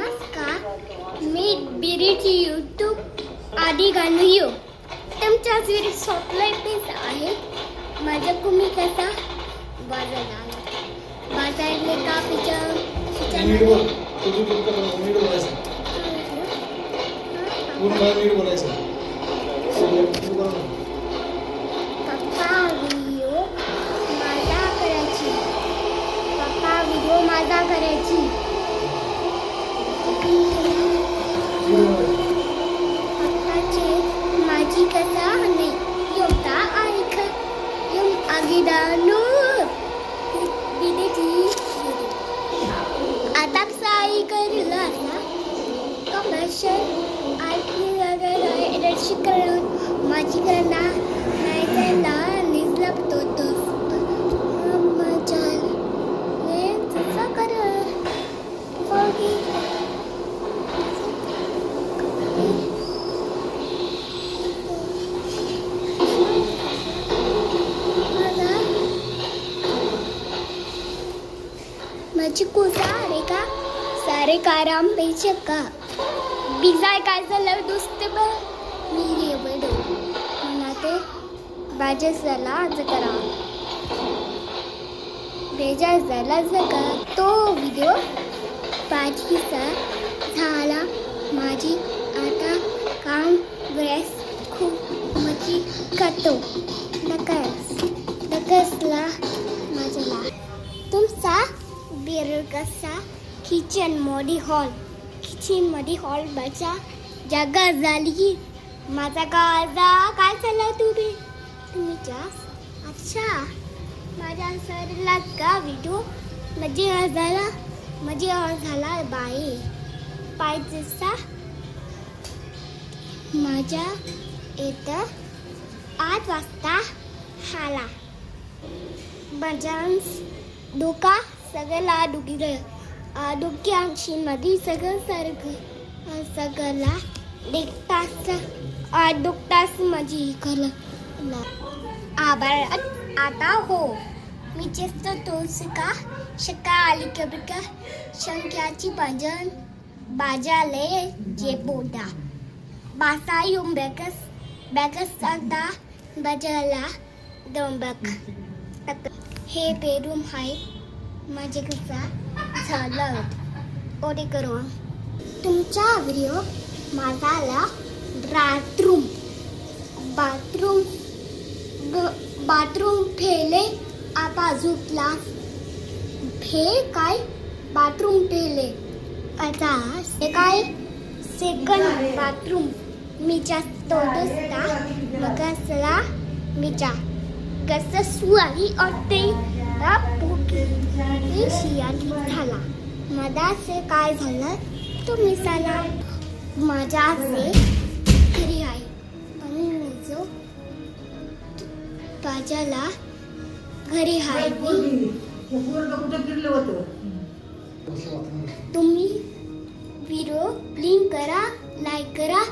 नमस्कार, मी बिरीची यूट्यूब आधी गाणू तुमच्या व्हिडिओ सॉफ्टलाईट आहे. माझा तुम्ही कसा बाजारला बाजारले का पप्पा व्हिडिओ माझा करायची पप्पाचे माझी कसा नाही योगता ऐक यम आगिदानो बिदेची आता साई करला ना कमर्शियल आयटी वगैरे शिकरण माझी करना नाही त्याला निजलपतो तो मजा ने तसा कर फोगी माझी कुसारे का सारे काराम बेचे का बिजाय काय झालं दोस्त मी रे बडो म्हणा ते बाजे झाला जकरा बेजा झाला जका तो व्हिडिओ पाचवीचा झाला माझी आता काम ब्रेस खूप मची करतो नकसला माझ्याला तुमचा बेरकसा किचन मध्ये हॉल बचा जागा झाली माझा गाजा काय चालला तुम्ही जास अच्छा माझ्या सरला का व्हिडिओ म्हणजे झाला बाई पायचा माझ्या येतं 8 वाजता हाला बजान्स डोका सगळ्याला डोकी आमची मध्ये सगळ्याला एक तास माझी कला आभार आता हो मी चेस्त तोच का शका आली कबिका संख्याची भजन बाजाले जे बोटा बासा येऊन बॅकस आता बाजाला दंबक हे बेडरूम आहे माझे कसा झालं ओढे करू तुमचा व्हिडिओ माझाला बाथरूम फेले आता झुकला फे काय बाथरूम फेले आता हे काय सेकंड बाथरूम मीच्या तो दोस्ता मगसला मीच्या कस सुआली और शियाली झाला मधाचे काय झालं तुम्ही सांगा माझ्याचे घरी आहे आणि मी जो बाजाला घरी आहे तुम्ही व्हिडिओ लिंक करा लाईक करा